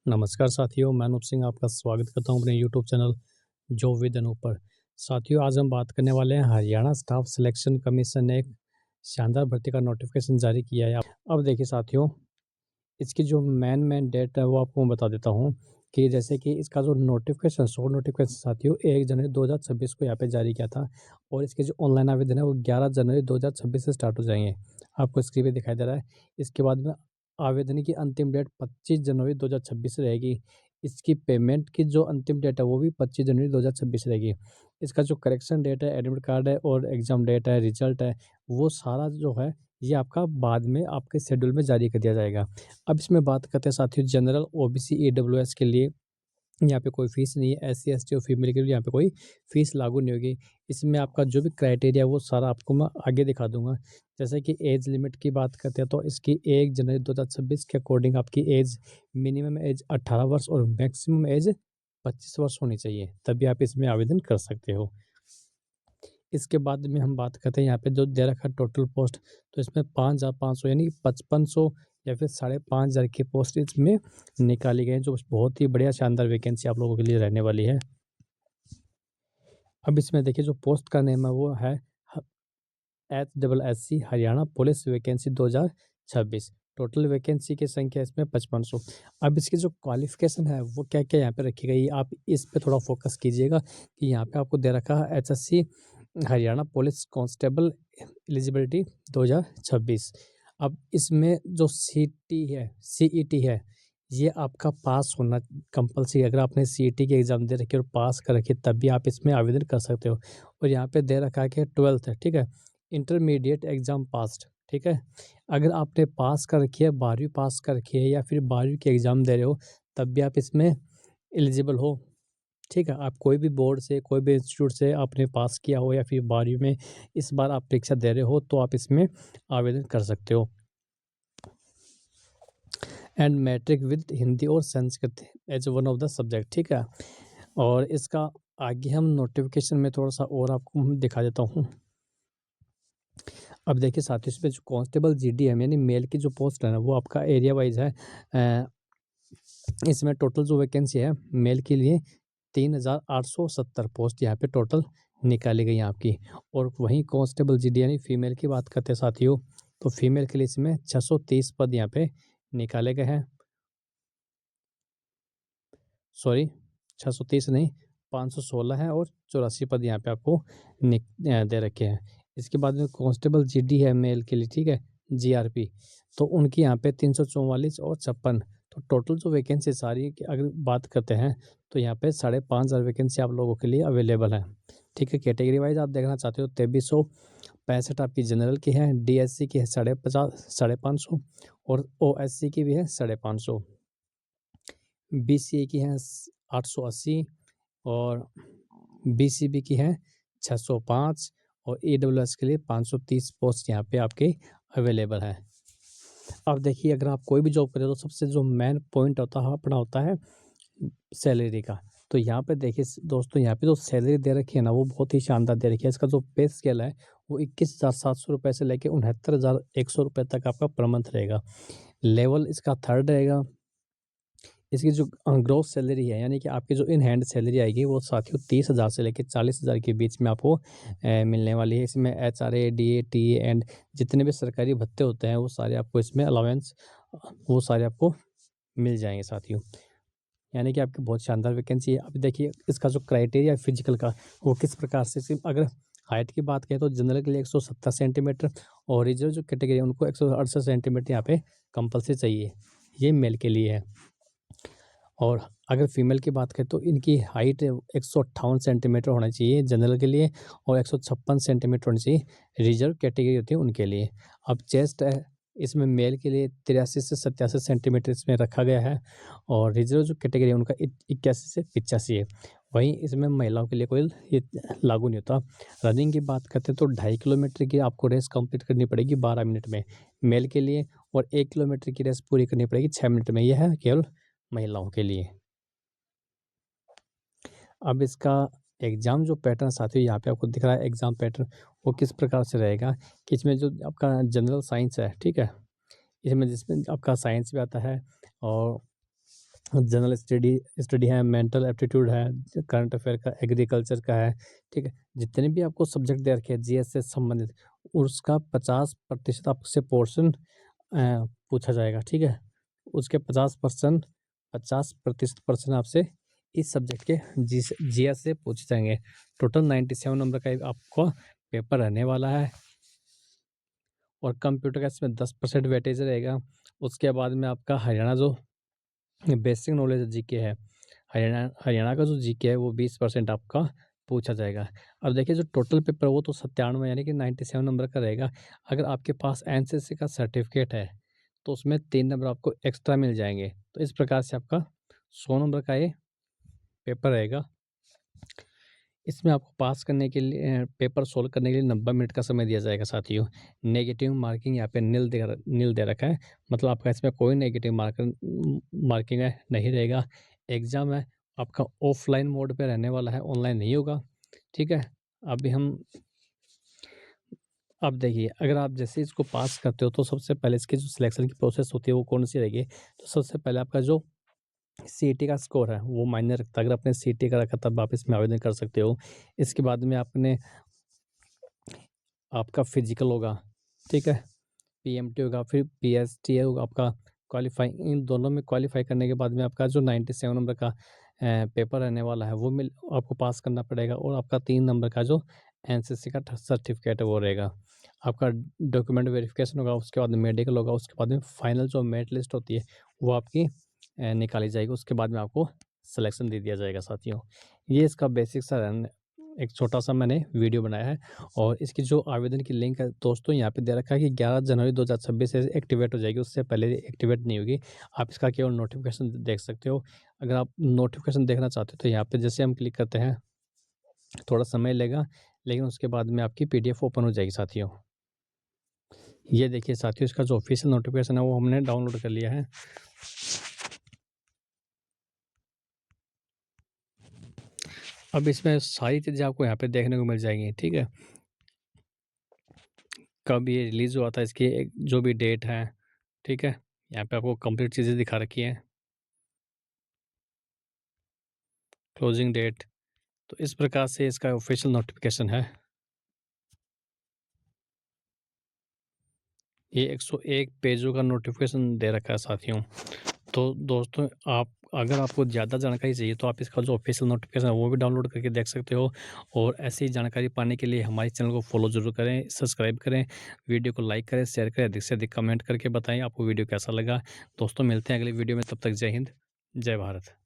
नमस्कार साथियों, मैं अनूप सिंह आपका स्वागत करता हूं अपने YouTube channel job with Anoop पर। साथियों, आज हम बात करने वाले हैं हरियाणा स्टाफ सिलेक्शन कमीशन ने एक शानदार भर्ती का नोटिफिकेशन जारी किया है। अब देखिए साथियों, इसकी जो मेन डेट है वो आपको मैं बता देता हूँ कि जैसे कि इसका जो नोटिफिकेशन शॉर्ट नोटिफिकेशन साथियों 1 जनवरी 2026 को यहाँ पे जारी किया था और इसके जो ऑनलाइन आवेदन है वो 11 जनवरी 2026 से स्टार्ट हो जाएंगे। आपको स्क्रीन पे दिखाई दे रहा है। इसके बाद में आवेदन की अंतिम डेट 25 जनवरी 2026 रहेगी। इसकी पेमेंट की जो अंतिम डेट है वो भी 25 जनवरी 2026 रहेगी। इसका जो करेक्शन डेट है, एडमिट कार्ड है और एग्ज़ाम डेट है, रिजल्ट है, वो सारा जो है ये आपका बाद में आपके शेड्यूल में जारी कर दिया जाएगा। अब इसमें बात करते हैं साथियों जनरल, ओबीसी, ईडब्ल्यूएस के लिए यहाँ पे कोई फ़ीस नहीं है। एससी, एसटी और फीमेल के लिए यहाँ पे कोई फ़ीस लागू नहीं होगी। इसमें आपका जो भी क्राइटेरिया है वो सारा आपको मैं आगे दिखा दूँगा। जैसे कि एज लिमिट की बात करते हैं तो इसकी 1 जनवरी 2026 के अकॉर्डिंग आपकी एज मिनिमम एज 18 वर्ष और मैक्सिमम एज 25 वर्ष होनी चाहिए, तभी आप इसमें आवेदन कर सकते हो। इसके बाद में हम बात करते हैं यहाँ पे जो दे रखा है टोटल पोस्ट, तो इसमें 5,500 यानी 5500 या फिर 5,500 की पोस्ट इसमें निकाली गई हैं, जो बहुत ही बढ़िया शानदार वैकेंसी आप लोगों के लिए रहने वाली है। अब इसमें देखिए जो पोस्ट का नेम है वो है HSSC Haryana police vacancy 2026। Total vacancy की संख्या इसमें 5500। अब इसकी जो क्वालिफिकेशन है वो क्या-क्या यहाँ पे रखी गई है, आप इस पे थोड़ा फोकस कीजिएगा कि यहाँ पे आपको दे रखा है HSC Haryana police constable eligibility 2026। अब इसमें जो सीटी है, सीईटी है, ये आपका पास होना कंपल्सरी है। अगर आपने सीईटी की एग्ज़ाम दे रखी है और पास कर रखी है तब भी आप इसमें आवेदन कर सकते हो। और यहाँ पे दे रखा है कि 12th है, ठीक है? इंटरमीडिएट एग्ज़ाम पास्ड, ठीक है? अगर आपने पास कर रखी है, 12वीं पास कर रखी है या फिर 12वीं की एग्ज़ाम दे रहे हो, तब भी आप इसमें एलिजिबल हो, ठीक है? आप कोई भी बोर्ड से, कोई भी इंस्टीट्यूट से आपने पास किया हो या फिर 12वीं में इस बार आप परीक्षा दे रहे हो, तो आप इसमें आवेदन कर सकते हो। एंड मैट्रिक विद हिंदी और Sanskrit as one of the subject, ठीक है? और इसका आगे हम नोटिफिकेशन में थोड़ा-सा और आपको दिखा देता हूँ। अब देखिए साथियों, इसमें जो कांस्टेबल जीडीएम यानी मेल की जो पोस्ट है ना वो आपका एरिया वाइज है। इसमें टोटल जो वैकेंसी है मेल के लिए 3,870 पोस्ट यहाँ पे टोटल निकाली गई हैं आपकी। और वहीं कांस्टेबल जीडी यानी फीमेल की बात करते हैं साथियों, तो फीमेल के लिए इसमें 630 पद यहाँ पे निकाले गए हैं। सॉरी, 630 नहीं, 516 है और 84 पद यहाँ पे आपको दे रखे हैं। इसके बाद में कांस्टेबल जीडी है मेल के लिए, ठीक है, जीआरपी, तो उनकी यहाँ पे 344 और 56। तो टोटल जो वैकेंसी सारी की अगर बात करते हैं तो यहाँ पे 5,500 वैकेंसी आप लोगों के लिए अवेलेबल है, ठीक है? कैटेगरी वाइज आप देखना चाहते हो 2365 आपकी जनरल की है, डीएससी की है 550 और ओएससी की भी है 550। बीसीए की हैं 880 और बीसीबी की हैं 605 और ईडब्ल्यूएस के लिए 530 पोस्ट यहाँ पे आपके अवेलेबल है। अब देखिए, अगर आप कोई भी जॉब करें तो सबसे जो मेन पॉइंट होता है सैलरी का। तो यहाँ पे देखिए दोस्तों, यहाँ पे जो सैलरी दे रखी है ना वो बहुत ही शानदार दे रखी है। इसका जो पे स्केल है वो 21,700 रुपये से लेके 69,100 रुपये तक आपका पर मंथ रहेगा। लेवल इसका 3rd रहेगा। इसकी जो ग्रॉस सैलरी है यानी कि आपकी जो इन हैंड सैलरी आएगी वो साथियों 30,000 से लेकर 40,000 के बीच में आपको मिलने वाली है। इसमें एचआरए, डीए, टीए एंड जितने भी सरकारी भत्ते होते हैं वो सारे आपको इसमें अलाउंस वो सारे आपको मिल जाएंगे साथियों। यानी कि आपकी बहुत शानदार वैकेंसी है। अब देखिए इसका जो क्राइटेरिया है फिजिकल का वो किस प्रकार से, सिर्फ अगर हाइट की बात करें तो जनरल के लिए 170 सेंटीमीटर और रिजर्व जो कैटेगरी है उनको 168 सेंटीमीटर यहाँ पे कंपल्सरी चाहिए। ये मेल के लिए है। और अगर फीमेल की बात करें तो इनकी हाइट 158 सेंटीमीटर होना चाहिए जनरल के लिए और 156 सेंटीमीटर होनी चाहिए रिजर्व कैटेगरी होती है उनके लिए। अब चेस्ट है इसमें मेल के लिए 83 से 87 सेंटीमीटर इसमें रखा गया है और रिजर्व जो कैटेगरी है उनका 81 से 85 है। वहीं इसमें महिलाओं के लिए कोई ये लागू नहीं होता। रनिंग की बात करते हैं तो 2.5 किलोमीटर की आपको रेस कंप्लीट करनी पड़ेगी 12 मिनट में मेल के लिए और 1 किलोमीटर की रेस पूरी करनी पड़ेगी 6 मिनट में। यह है केवल महिलाओं के लिए। अब इसका एग्ज़ाम जो पैटर्न साथियों यहाँ पे आपको दिख रहा है एग्ज़ाम पैटर्न, वो किस प्रकार से रहेगा कि इसमें जो आपका जनरल साइंस है, ठीक है? इसमें जिसमें आपका साइंस भी आता है और जनरल स्टडी है, मेंटल एप्टीट्यूड है, करंट अफेयर का, एग्रीकल्चर का है, ठीक है। जितने भी आपको सब्जेक्ट दे रखे हैं जीएस से संबंधित, उसका 50% आपसे पोर्शन पूछा जाएगा, ठीक है। उसके 50% प्रश्न आपसे इस सब्जेक्ट के जीएस से पूछे जाएंगे। टोटल 97 नंबर का आपको पेपर रहने वाला है और कंप्यूटर का इसमें 10% वेटेज रहेगा। उसके बाद में आपका हरियाणा जो बेसिक नॉलेज जीके है, हरियाणा का जो जीके है वो 20% आपका पूछा जाएगा। अब देखिए जो टोटल पेपर वो तो 97 यानी कि 97 नंबर का रहेगा। अगर आपके पास एनसीसी का सर्टिफिकेट है तो उसमें 3 नंबर आपको एक्स्ट्रा मिल जाएंगे। तो इस प्रकार से आपका 100 नंबर का ये पेपर रहेगा। इसमें आपको पास करने के लिए पेपर सोल्व करने के लिए 90 मिनट का समय दिया जाएगा साथियों। नेगेटिव मार्किंग यहाँ पे नील दे रखा है, मतलब आपका इसमें कोई नेगेटिव मार्किंग है नहीं रहेगा। एग्ज़ाम है आपका ऑफलाइन मोड पे रहने वाला है, ऑनलाइन नहीं होगा, ठीक है। अभी हम अब देखिए अगर आप जैसे इसको पास करते हो तो सबसे पहले इसकी जो सिलेक्शन की प्रोसेस होती है वो कौन सी रहेगी। तो सबसे पहले आपका जो सीईटी का स्कोर है वो मायने रखता है। अगर आपने सीईटी का रखा तब आप इसमें आवेदन कर सकते हो। इसके बाद में आपका फिजिकल होगा, ठीक है, पीएमटी होगा, फिर पीएसटी होगा आपका क्वालिफाइंग। इन दोनों में क्वालिफाई करने के बाद में आपका जो 97 नंबर का पेपर रहने वाला है वो आपको पास करना पड़ेगा। और आपका 3 नंबर का जो एनसीसी का सर्टिफिकेट है वो रहेगा। आपका डॉक्यूमेंट वेरिफिकेशन होगा, उसके बाद में मेडिकल होगा, उसके बाद में फाइनल जो मेरिट लिस्ट होती है वो आपकी निकाली जाएगी। उसके बाद में आपको सिलेक्शन दे दिया जाएगा साथियों। ये इसका बेसिक सा एक छोटा सा मैंने वीडियो बनाया है। और इसकी जो आवेदन की लिंक है दोस्तों यहाँ पे दे रखा है कि 11 जनवरी 2026 से एक्टिवेट हो जाएगी, उससे पहले एक्टिवेट नहीं होगी। आप इसका केवल नोटिफिकेशन देख सकते हो। अगर आप नोटिफिकेशन देखना चाहते हो तो यहाँ पे जैसे हम क्लिक करते हैं थोड़ा समय लेगा, लेकिन उसके बाद में आपकी पीडीएफ ओपन हो जाएगी साथियों। ये देखिए साथियों इसका जो ऑफिशियल नोटिफिकेशन है वो हमने डाउनलोड कर लिया है। अब इसमें सारी चीज़ें आपको यहाँ पे देखने को मिल जाएंगी, ठीक है। कब ये रिलीज़ हुआ था, इसकी जो भी डेट है, ठीक है। यहाँ पे आपको कंप्लीट चीज़ें दिखा रखी हैं, क्लोजिंग डेट। तो इस प्रकार से इसका ऑफिशियल नोटिफिकेशन है। ये 101 पेजों का नोटिफिकेशन दे रखा है साथियों। तो दोस्तों अगर आपको ज़्यादा जानकारी चाहिए तो आप इसका जो ऑफिशियल नोटिफिकेशन है वो भी डाउनलोड करके देख सकते हो। और ऐसी जानकारी पाने के लिए हमारे चैनल को फॉलो ज़रूर करें, सब्सक्राइब करें, वीडियो को लाइक करें, शेयर करें, अधिक से अधिक कमेंट करके बताएं आपको वीडियो कैसा लगा। दोस्तों मिलते हैं अगली वीडियो में, तब तक जय हिंद, जय भारत।